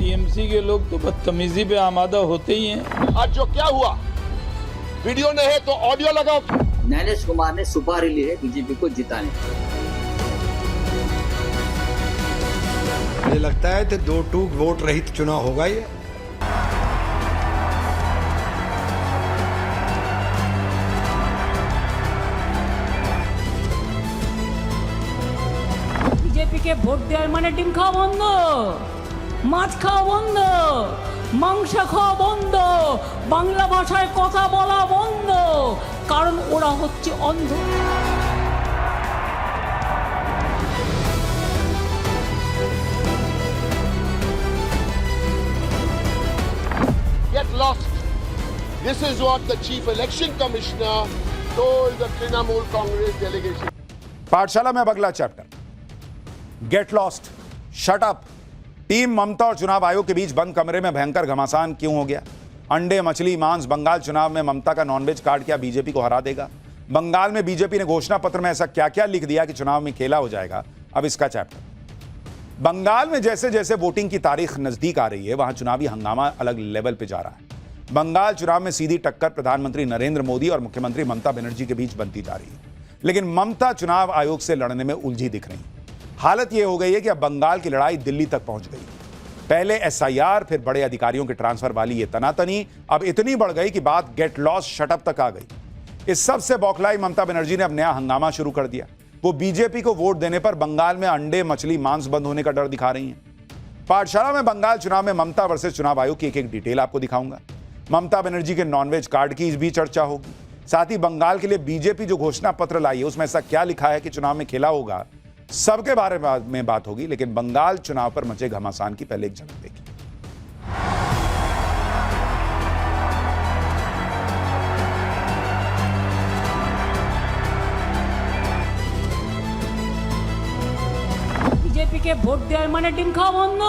TMC के लोग तो बदतमीजी पे आमादा होते ही हैं। आज जो क्या हुआ, वीडियो नहीं है तो ऑडियो लगाओ। ज्ञानेश कुमार ने सुपारी ली है बीजेपी को जिताने। मुझे लगता है कि 2-2 वोट रहित चुनाव होगा ये। বিজেপিকে ভোট দেওয়ার মানে ডিম খাওয়া বন্ধ, মাছ খাওয়া বন্ধ, মাংস খাওয়া বন্ধ, বাংলা ভাষায় কথা বলা বন্ধ, কারণ ওরা হচ্ছে অন্ধ। Get lost. This is what the Chief Election Commissioner told the Trinamool Congress delegation. पाठशाला में अब अगला chapter, get lost, shut up. Team Mamata और चुनाव आयोग के बीच बंद कमरे में भयंकर घमासान क्यों हो गया? अंडे, मछली, मांस। बंगाल चुनाव में ममता का नॉनवेज कार्ड क्या बीजेपी को हरा देगा? बंगाल में बीजेपी ने घोषणा पत्र में ऐसा क्या क्या लिख दिया कि चुनाव में खेला हो जाएगा? अब इसका चैप्टर। बंगाल में जैसे जैसे वोटिंग की तारीख नजदीक आ रही है, वहां चुनावी हंगामा अलग लेवल पे जा रहा है। बंगाल चुनाव में सीधी टक्कर प्रधानमंत्री नरेंद्र मोदी और मुख्यमंत्री ममता बनर्जी के बीच बनती जा रही है, लेकिन ममता चुनाव आयोग से लड़ने में उलझी दिख रही है। हालत यह हो गई है कि अब बंगाल की लड़ाई दिल्ली तक पहुंच गई। पहले एसआईआर, फिर बड़े अधिकारियों के ट्रांसफर वाली ये तनातनी अब इतनी बढ़ गई कि बात गेट लॉस शटअप तक आ गई। इस सब से बौखलाई ममता बनर्जी ने अब नया हंगामा शुरू कर दिया। वो बीजेपी को वोट देने पर बंगाल में अंडे, मछली, मांस बंद होने का डर दिखा रही हैं। पाठशाला में बंगाल चुनाव में ममता वर्सेस चुनाव आयोग की एक एक डिटेल आपको दिखाऊंगा। ममता बनर्जी के नॉनवेज कार्ड की भी चर्चा होगी। साथ ही बंगाल के लिए बीजेपी जो घोषणा पत्र लाई है उसमें ऐसा क्या लिखा है कि चुनाव में खेला होगा, सबके बारे में बात होगी। लेकिन बंगाल चुनाव पर मचे घमासान की पहले एक झलक देखिए। বিজেপিকে ভোট দেওয়ার মানে ডিম খাওয়া বন্ধ,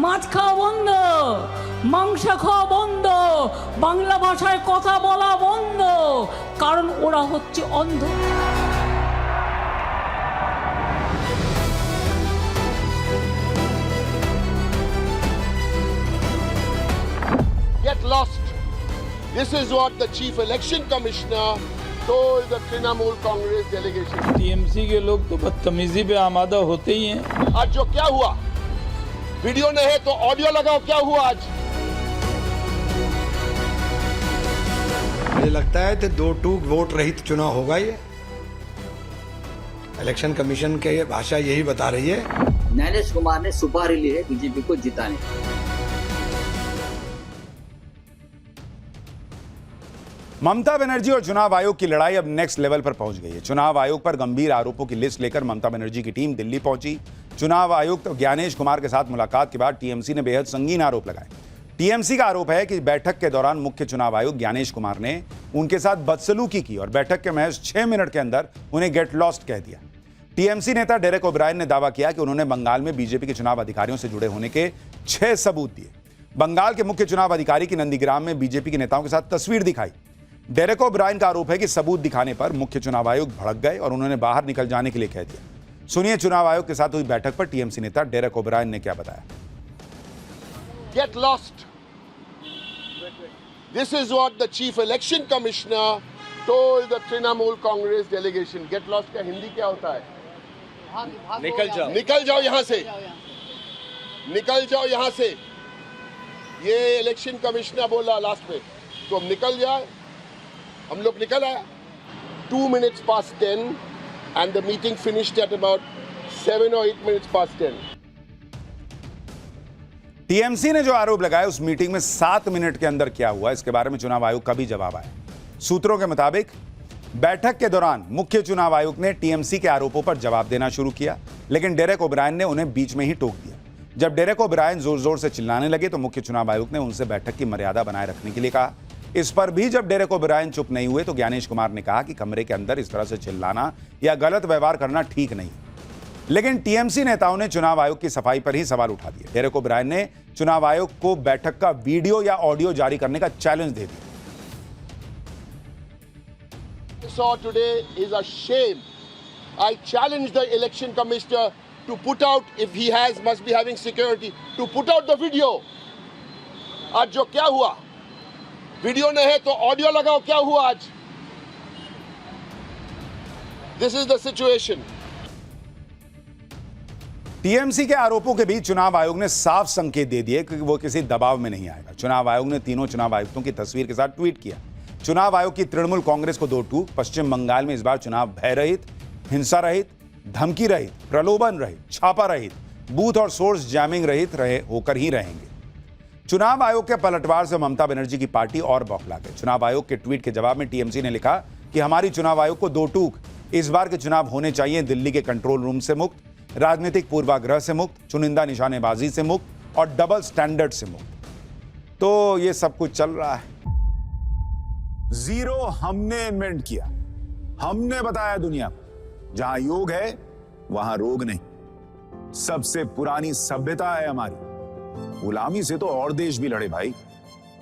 মাছ খাওয়া বন্ধ, মাংস খাওয়া বন্ধ, বাংলা ভাষায় কথা বলা বন্ধ, কারণ ওরা হচ্ছে অন্ধ। Get lost. This is what the Chief Election Commissioner told the Trinamool Congress delegation. TMC के लोग तो बदतमीजी पे आमादा होते ही हैं। आज जो क्या हुआ, वीडियो नहीं है तो ऑडियो लगाओ। क्या हुआ आज? मुझे लगता है कि 2-2 वोट रहित चुनाव होगा ये। इलेक्शन कमीशन की भाषा यही बता रही है। ज्ञानेश कुमार ने सुपारी ली है बीजेपी को जिताने। ममता बनर्जी और चुनाव आयोग की लड़ाई अब नेक्स्ट लेवल पर पहुंच गई है। चुनाव आयोग पर गंभीर आरोपों की लिस्ट लेकर ममता बनर्जी की टीम दिल्ली पहुंची। चुनाव आयुक्त ज्ञानेश कुमार के साथ मुलाकात के बाद टीएमसी ने बेहद संगीन आरोप लगाए। टीएमसी का आरोप है कि बैठक के दौरान मुख्य चुनाव आयुक्त ज्ञानेश कुमार ने उनके साथ बदसलूकी की और बैठक के महज 6 मिनट के अंदर उन्हें गेट लॉस्ट कह दिया। टीएमसी नेता डेरेक ओब्रायन ने दावा किया कि उन्होंने बंगाल में बीजेपी के चुनाव अधिकारियों से जुड़े होने के 6 सबूत दिए। बंगाल के मुख्य चुनाव अधिकारी की नंदीग्राम में बीजेपी के नेताओं के साथ तस्वीर दिखाई। डेरेक ओब्रायन का आरोप है कि सबूत दिखाने पर मुख्य चुनाव आयुक्त भड़क गए और उन्होंने बाहर निकल जाने के लिए कह दिया। सुनिए चुनाव आयोग के साथ हुई बैठक पर टीएमसी नेता डेरेक ओब्रायन ने क्या बताया। Get lost. This is what the Chief Election Commissioner told the Trinamool Congress delegation. Get lost का हिंदी क्या होता है? निकल जाओ यहाँ से, निकल जाओ यहाँ से। ये इलेक्शन कमिश्नर बोला लास्ट में, तो हम निकल जाए। हम लोग निकल आए। 2 minutes past 10 and the meeting finished at about 7 or 8 minutes past 10. TMC ने जो आरोप लगाया उस मीटिंग में 7 मिनट के अंदर क्या हुआ, इसके बारे में चुनाव आयोग का भी जवाब आया। सूत्रों के मुताबिक बैठक के दौरान मुख्य चुनाव आयुक्त ने टीएमसी के आरोपों पर जवाब देना शुरू किया, लेकिन डेरेक ओब्रायन ने उन्हें बीच में ही टोक दिया। जब डेरेक ओब्रायन जोर जोर से चिल्लाने लगे तो मुख्य चुनाव आयुक्त ने उनसे बैठक की मर्यादा बनाए रखने के लिए कहा। इस पर भी जब डेरेक ओब्रायन चुप नहीं हुए तो ज्ञानेश कुमार ने कहा कि कमरे के अंदर इस तरह से चिल्लाना या गलत व्यवहार करना ठीक नहीं। लेकिन टीएमसी नेताओं ने चुनाव आयोग की सफाई पर ही सवाल उठा दिए। डेरेक ओब्रायन ने चुनाव आयोग को बैठक का वीडियो या ऑडियो जारी करने का चैलेंज दे दिया। Saw today is a shame. I challenge the election commissioner to put out, if he must be having security, to put out the video. आज जो क्या हुआ, वीडियो नहीं है तो ऑडियो लगाओ, क्या हुआ आज? This is the situation. TMC के आरोपों के बीच चुनाव आयोग ने साफ संकेत दे दिए कि वो किसी दबाव में नहीं आएगा। चुनाव आयोग ने तीनों चुनाव आयुक्तों की तस्वीर के साथ ट्वीट किया। चुनाव आयोग की तृणमूल कांग्रेस को 2 टूक। पश्चिम बंगाल में इस बार चुनाव भय रहित, हिंसा रहित, धमकी रहित, प्रलोभन रहित, छापा रहित, बूथ और सोर्स जैमिंग रहित होकर ही रहेंगे। चुनाव आयोग के पलटवार से ममता बनर्जी की पार्टी और बौखला गई। चुनाव आयोग के ट्वीट के जवाब में टीएमसी ने लिखा कि हमारी चुनाव आयोग को 2 टूक। इस बार के चुनाव होने चाहिए दिल्ली के कंट्रोल रूम से मुक्त, राजनीतिक पूर्वाग्रह से मुक्त, चुनिंदा निशानेबाजी से मुक्त और डबल स्टैंडर्ड से मुक्त। तो ये सब कुछ चल रहा है। जीरो हमने इन्वेंट किया, हमने बताया दुनिया को, जहां योग है वहां रोग नहीं। सबसे पुरानी सभ्यता है हमारी। गुलामी से तो और देश भी लड़े भाई,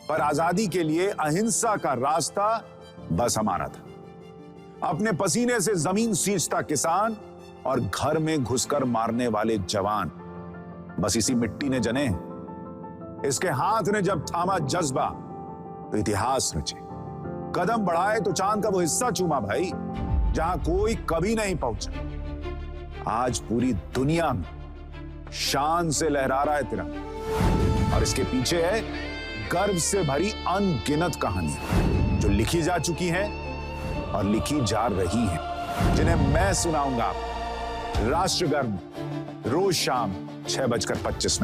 पर आजादी के लिए अहिंसा का रास्ता बस हमारा था। अपने पसीने से जमीन सींचता किसान और घर में घुसकर मारने वाले जवान, बस इसी मिट्टी ने जने। इसके हाथ ने जब थामा जज्बा तो इतिहास रचे। कदम बढ़ाए तो चांद का वो हिस्सा चूमा भाई, जहां कोई कभी नहीं पहुंचा। आज पूरी दुनिया में शान से लहरा रहा है तिरंगा, और इसके पीछे है गर्व से भरी अनगिनत कहानियां जो लिखी जा चुकी हैं और लिखी जा रही हैं, जिन्हें मैं सुनाऊंगा आपको राष्ट्रगर्व रोज शाम 6:25